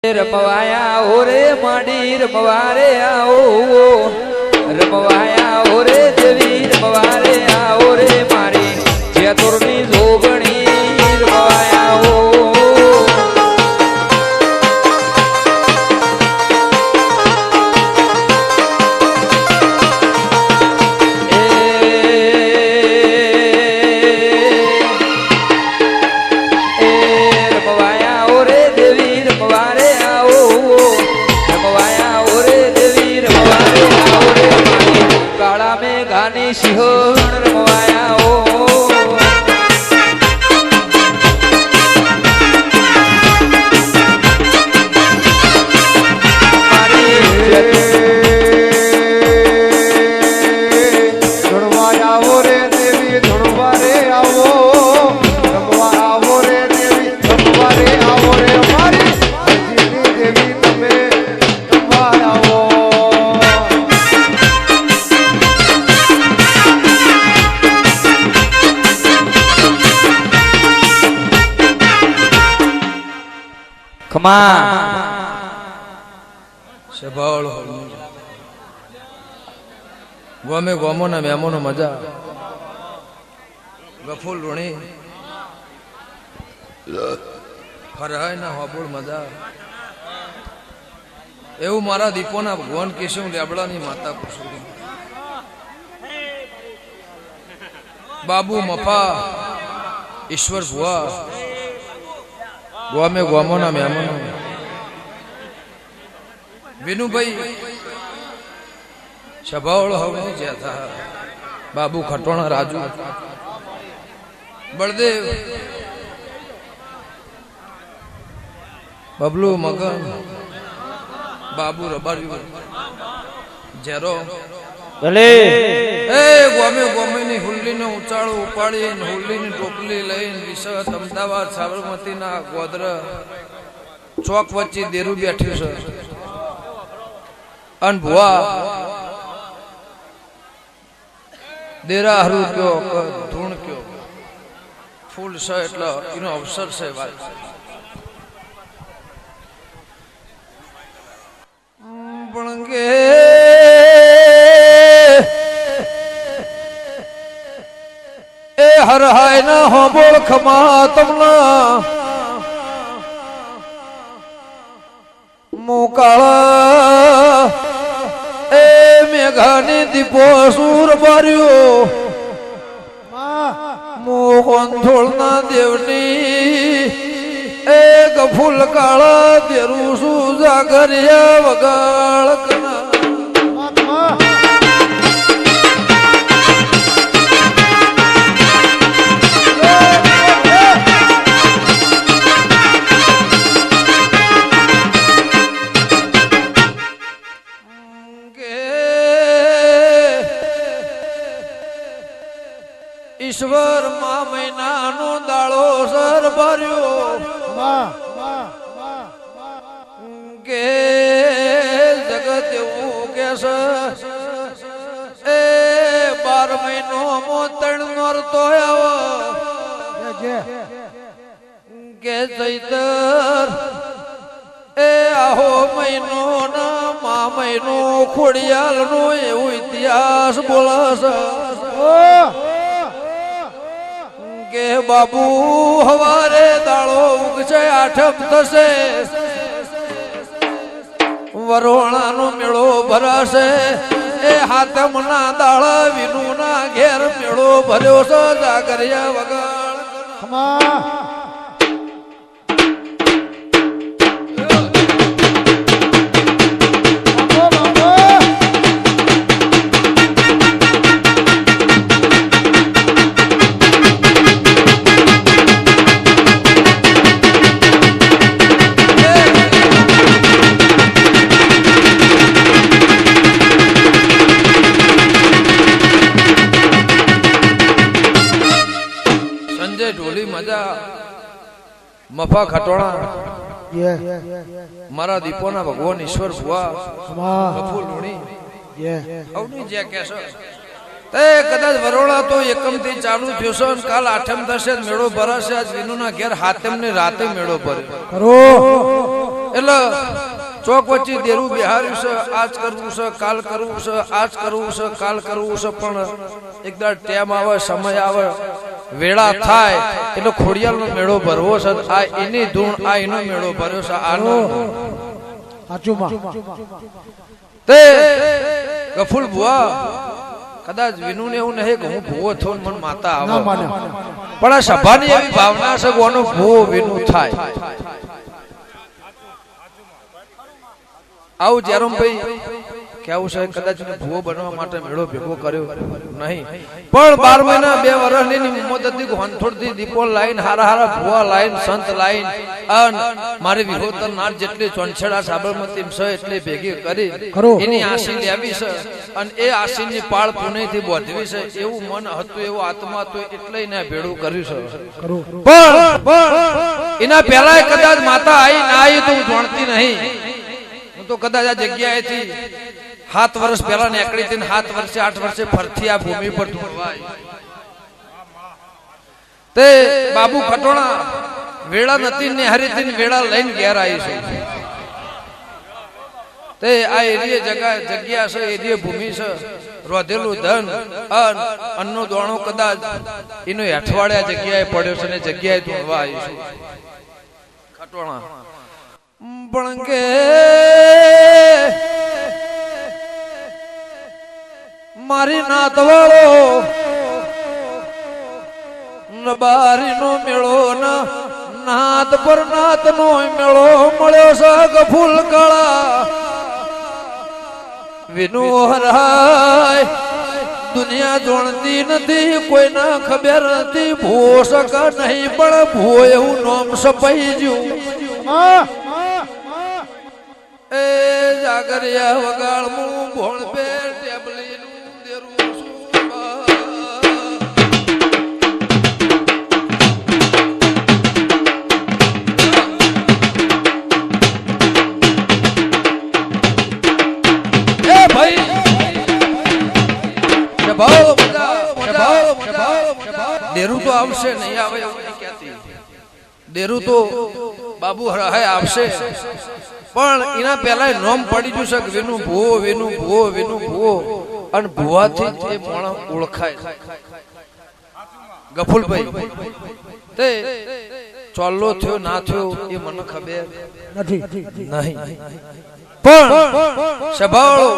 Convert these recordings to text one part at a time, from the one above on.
રમવાયા ઓરે માડી રમવારે આવો રમવાયા ઓરે દેવી રમવારે આવો રે મારી જેતુરની જોગણી રમવાયા હો સિંહણ રમવાયા હો ધૂણવા આવો રે દેવી ધૂણવા રે આવો રમવા આવો રે દેવી રમવા રે આવો રે અમારી દેવી તમે રમવા આવો સભાળ ગમે ગમો ના મેમોનો મજા ગફુલ ઋણી ફરહાય ના હોબુળ મજા એવું મારા દીપોના ભગવાન કેશવ લેબડાની માતા કુસુમ બાબુ મફા ઈશ્વર ભુવા ગોમે ગોમોના મહેમાનો વિનુભાઈ સભાવળ હવે જ્યાં બાબુ ખટોણા રાજુ બળદેવ બબલુ મગન બાબુ રબાર્યું જેરો ગોમે ગોમે ની હુલ્લી ને ઉચાળો ઉપાડી હુલ્લી ની ટોપલી લઈને વિશત અમદાવાદ સાબરમતી ના ગોદર ચોક વચ્ચે દેરું બેઠ્યું છે અન ભુવા દેરા હરુ કયો ધૂણ કયો ફૂલ છે એટલે એનો અવસર છે વાત પણ કે એ હર હાય ના હોબોળ ખમા તમના મોકાળા એ મેઘાની દીપો સુર બાર્યો મોહન થોળના દેવની એ ગફુલ કાળા દેરું શું જાગરિયા વગાળ કના ઈશ્વર મા મહિનાનો દાળો સર ભર્યો કે જગત એવું કે એ 12 મહિનો મોતણ નોરતો આવો કે ચૈતર એ આહો મહિનો ના મા મહિનો ખોડિયાલ નો એવું ઇતિહાસ બોલશે કે બાબુ હવારે દાળો ઉગશે આઠમ થશે વરોણાનો મેળો ભરાશે એ હાથમ ના દાળા વિનુ ના ઘેર મેળો ભર્યો છે જાગરિયા વગાડ મફા ખટોણા મારા દીપોના ભગવાન ઈશ્વર ભુવા ગફુલ ઋણી અવની જે કહેશો તે કદાચ વરોળા તો એકમ થી ચાલુ થયો છે અને કાલ આઠમ થશે મેળો ભરાશે આજ વિનુના ઘેર હાથમ ને રાતે મેળો ભરે કરો એટલે ચોક વચ્ચે દેરું બિહાર્યું છે, આજ કરવું છે, કાલ કરવું છે, આજ કરવું છે, કાલ કરવું છે, પણ એકદમ ટાઈમ આવે, સમય આવે, વેળા થાય એટલે ખોડિયાલનો મેળો ભરવો છે. આ એની ધૂણ, આ એનો મેળો ભર્યો છે. આનો તે ગફુલ ભુવા કદાચ વિનુ ને એવું નહીં કે હું ભૂવો થયો ને મને માતા આવે, પણ આ સભાની એવી ભાવના છે કે આનો ભૂવો વિનુ થાય. આવું જેરમભાઈ કેવું છે, કદાચ ભૂવો બનવા માટે મેળો ભેગો કર્યો નહીં, પણ 12 મહિના 2 વર્ષની હિંમત હતી. હોનથોડથી દીપો લાઈન, હારા હારા ભૂવા લાઈન, સંત લાઈન, અને મારી વિહોતર નાટ જેટલી ચોંછેડા સાબરમતી છે એટલી ભેગી કરી એની આશી લેવી છે, અને એ આશીની પાળ પુણેથી બોધવી છે. એવું મન હતું, એવું આત્મા હતું, એટલે એને ભેડું કર્યું છે. પણ એના પહેલા કદાચ માતા આવી ના આવી તો હું જાણતી નહીં. હું તો કદાચ આ જગ્યાએથી 7 વર્ષ પહેલા નીકળી હતી, 7 વર્ષે 8 વર્ષે ફરતી આ ભૂમિ પર ધોવાય. તે બાબુ ખટોણા વેળા નથી ને હરીથી વેળા લઈને ઘેર આવી છે. તે આ એરિયા જગ્યા છે, એરિયા ભૂમિ છે, રોધેલું ધન અન્નો દોણો કદાચ એનો હેઠવાડ્યા જગ્યાએ પડ્યો છે ને જગ્યાએ ધોવા આવી છે. ખટોણા પણ કે મારી નાતવાળો નબારી નો મેળો ના નાત પર નાત નો મેળો મળ્યો છે. ગફુલ કાળા વિનુ હરાય દુનિયા જોણતી નથી, કોઈના ખબર નથી, ભૂવો સકા નહીં, પણ ભૂવો એવું નામ સપાઈ ગયું. એ જાગરિયા વગાડમું ભોળ પે ટેબલી દેરું તો આવશે નહીં આવે એવું નહીં કહેતી. દેરું તો બાબુ હરાય આવશે, પણ એના પહેલા નોમ પડી ગયું છે કે વિનુ ભૂવો, વિનુ ભૂવો, વિનુ ભૂવો, અને ભૂવાથી એ માણસ ઓળખાય. ગફુલભાઈ તે ચોલ્લો થયો ના થયો એ મને ખબર નથી, પણ સભાળો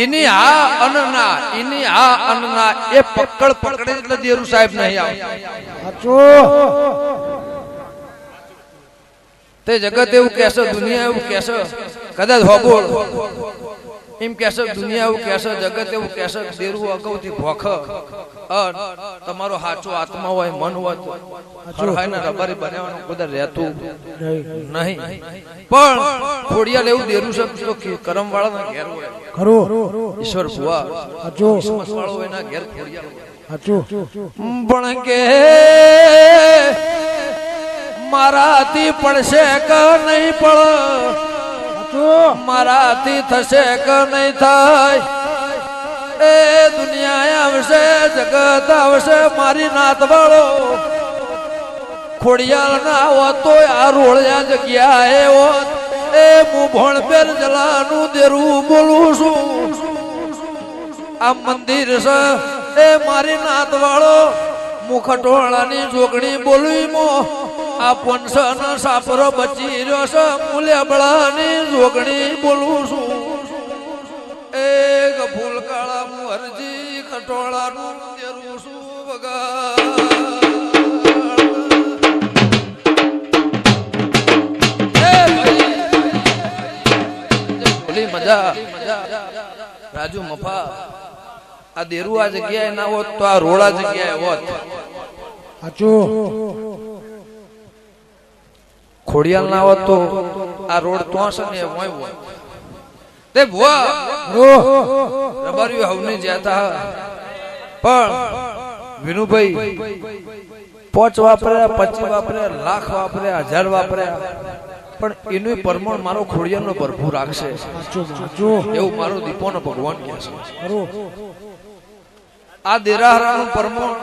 એની આ અનના, એની આ અનના એ પકડે એટલે દેરું સાહેબ નહીં આવતા. તે જગત એવું કહેશે, દુનિયા એવું કહેશે, કદાચ હોબોળ એમ કહેશે, દુનિયા એવું કહેશે, જગત એવું કહેશે, દેરું અગાઉથી ભોખ તમારો સાચો આત્મા હોય, મન હોય તો હરહાઈને રબારી બનાવવાનું કદાચ રહેતું નહીં. પણ ખોડિયાલ એવું દેરું છે તો કરમ વાળાના ઘેર હોય, ઈશ્વર ભુવા કિસ્મત વાળો હોય ના ઘેર ખોડિયાલ. પણ કે મારાથી પડશે કે નહીં પડે, મારાથી થશે કે નહીં થાય, એ દુનિયા આવશે, જગત આવશે, મારી નાત વાળો ખોડિયાલ ના હોત તો આ રોળ્યા જગ્યાએ હોત. એ હું ભણ પેર જલાનું દેરું બોલું છું. આ મંદિર છે એ મારી નાત વાળો મુખટોળાની જોગણી બોલવી મો. આ પંસન સાપરો બચી રહ્યો છે, મુલેબળાની જોગણી બોલું છું. એ ગફુલ કાળા મુહરજી ખટોળાનું દેરું છું વગા. મજા રાજુ મફા આ દેરું આ જગ્યાએ ના હોત તો આ રોડા જગ્યાએ હોત. ખોડિયાલ ના હોત તો આ રોડ તો હશે ને હોય હોય. તે ભુવા રબારીઓ હવની જતા, પણ વિનુભાઈ 5 વાપર્યા, 25 વાપર્યા, લાખ વાપર્યા, 1000 વાપર્યા, પણ એનું પરમાણ મારો ખોડિયાલનો ભરપૂર રાખશે એવું મારો દીપોનો ભગવાન કહે છે. આ દેરાહરાનું પરમાણ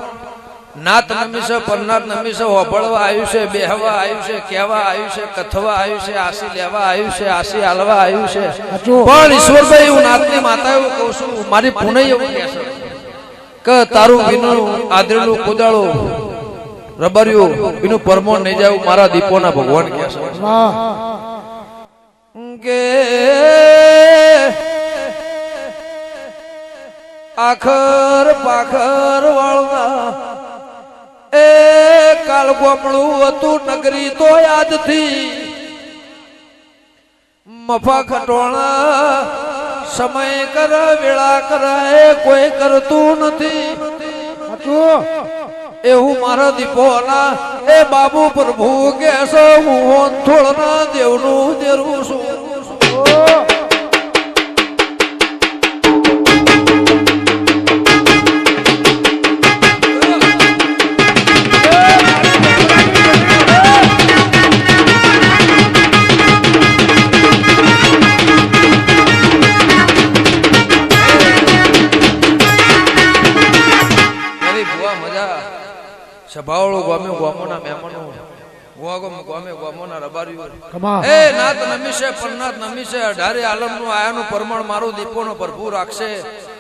નાત નમી છે પરનાત નમી છે હોબળવા આવ્યું છે બેહવા આવ્યું છે કહેવા આવ્યું છે કથવા આવ્યું છે આશી લેવા આવ્યું છે આશી હાલવા આવ્યું છે પણ ઈશ્વરભાઈ હું નાતની માતા એવું કહું છું મારી પુનઃ એવું કહે છે કે તારું વિનું આદરેલું કુદાળું રબર્યું એનું પરમોણ નહીં જાય મારા દીપોના ભગવાન કહે છે આખર પાખર વાળના એ કાલ ગોમડું હતું નગરી તો યાદથી મફા ખટોણા સમય કર વેળા કરાય કોઈ કરતું નથી એવું મારા દીપોના એ બાબુ પ્રભુ કે હું થોડના દેવનું દેરું છું સભાવળો ગમે ગોમોના મહેમાનો ગોમે ગોમોના રબારીઓ એ નાત નમીશે પરનાત નમીશે અઢારે આલમનું આયાનું પરમાણ મારો દીપોનો ભરપૂર રાખશે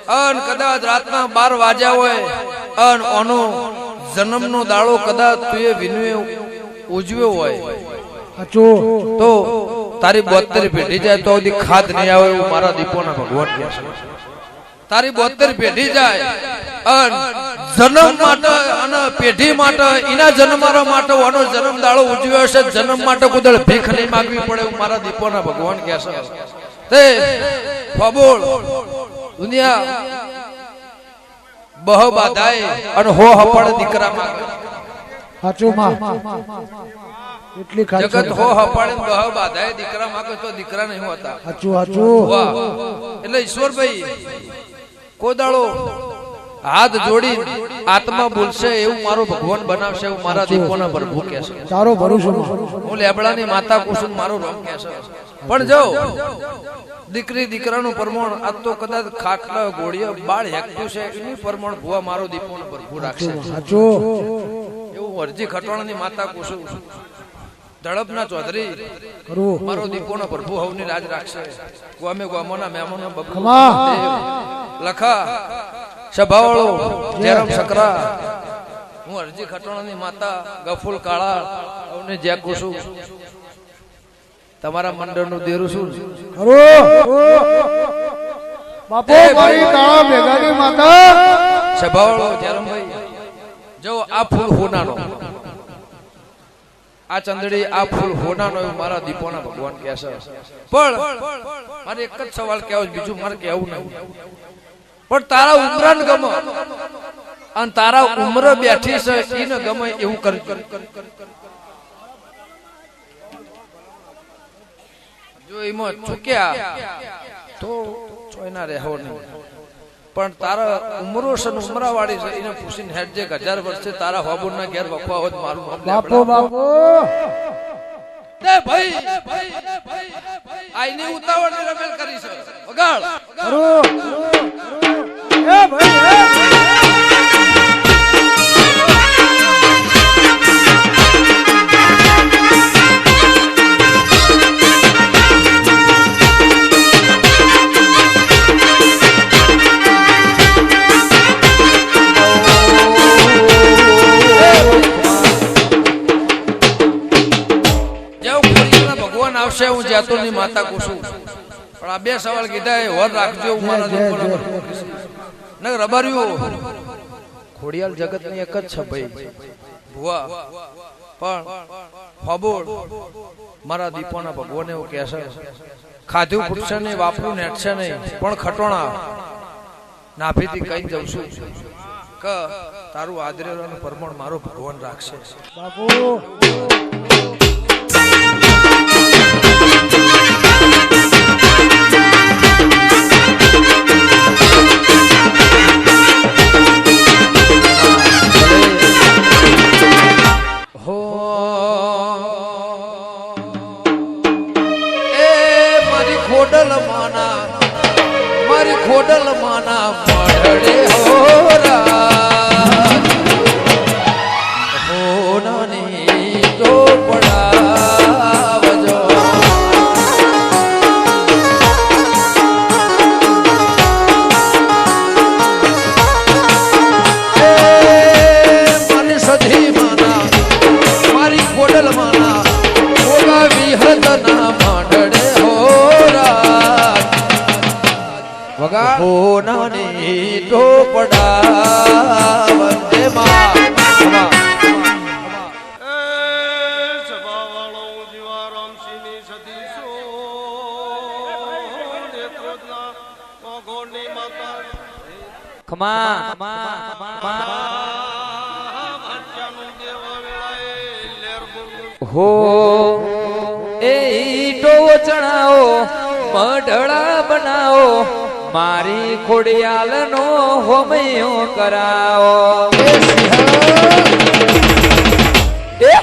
અન કદાચ રાતના 12 વાગ્યા હોય અન ઓનો જન્મનો દાડો કદાચ તુએ વિનુએ ઉજવ્યો હોય તો તારી 72 પેઢી જાય તો દી ખાદ નહીં આવે એવું મારા દીપોના ભગવાન કહે છે તારી 72 પેઢી જાય અન જન્મ માટે અને પેઢી માટે એના જન્મારો માટે ઓનો જન્મ દાડો ઉજવ્યો છે જન્મ માટે કુદળ ભીખ નહીં માંગવી પડે એવું મારા દીપોના ભગવાન કહે છે તે ફબોળ દુનિયા બહ બાધાય અને હો હપડ દીકરા માંગે સાચું માં એટલી ખાચી જગત હો હપડ બહ બાધાય દીકરા માંગે તો દીકરા નહીં હોતા સાચું સાચું વાહ એટલે ઈશ્વરભાઈ કોદાળો હાથ જોડી આત્મા બોલશે એવું મારો ભગવાન બનાવશે એવું મારા દીપોના પ્રભુ કહે છે તારો ભરોસો હું લેબડાની માતા કુસુમ મારો રોમ કહે છે પણ જો દીકરી દીકરાનું પરમોણ આ તો કદાચ ખાટલા ગોળીઓ બાળ હેકતું છે એની પરમોણ ભુવા મારો દીપોનો પ્રભુ રાખશે સાચું એવું અરજી ખટવાણાની માતા કુસુમ ધડપના ચૌધરી મારો દીપોનો પ્રભુ હવની રાજ રાખશે ગોમે ગોમોના મહેમાનો બબલુ લખા સભાવાળો જેરમ સકરા હું અરજી ખટોણાની માતા ગફુલ કાળા અવને જે કુસુ તમારા મંડળનું દેરું છું બાપુ મારી કાળા ભેગાની માતા સભાવાળો જેરમભાઈ જો આ ફૂલ હોનાનો આ ચંદડી આ ફૂલ હોનાનો મારા દીપોના ભગવાન કહે છે પણ મારે એક જ સવાલ કહેવો બીજું મારે કહેવું નહીં પણ તારા ઉમરાન ગમે અને તારા ઉમર બેઠી છે એને ગમે એવું કરજો જો એમાં ચૂક્યા તો ચોયના રહેવો નહીં પણ તારા ઉમરો છે ઉમરા વાળી છે એને પૂછીને હેડ જે 1000 વર્ષે તારા હોબુર ના ઘેર વખવા હોત મારું બાપુ બાપુ તે ભાઈ આઈની ઉતાવળ રમેલ કરી છે વગાડ એ ભાઈ આવશે હું જાતુરની માતા કુસુમ પણ આ બે સવાલ કીધા એ વર રાખજો હું મારા દીપોનો ન રબાર્યું ખોડિયાલ જગતની એક જ છે ભાઈ ભુવા પણ ફબોળ મારા દીપોના ભગવાન એવું કહે છે ખાધું ફૂટશે નહીં વાપરું નેટશે નહીં પણ ખટોણા નાભીથી કઈ જઉં છું કે તારું આદરેલાનું પરમણ મારો ભગવાન રાખશે બાપુ ખોડલ માના મળે હોરા ઈટો પડાવ જય માં ખમા હો એ ઈટો ચણાવો મઢડા બનાવો મારી ખોડિયાલનો હોમયો કરાવો એ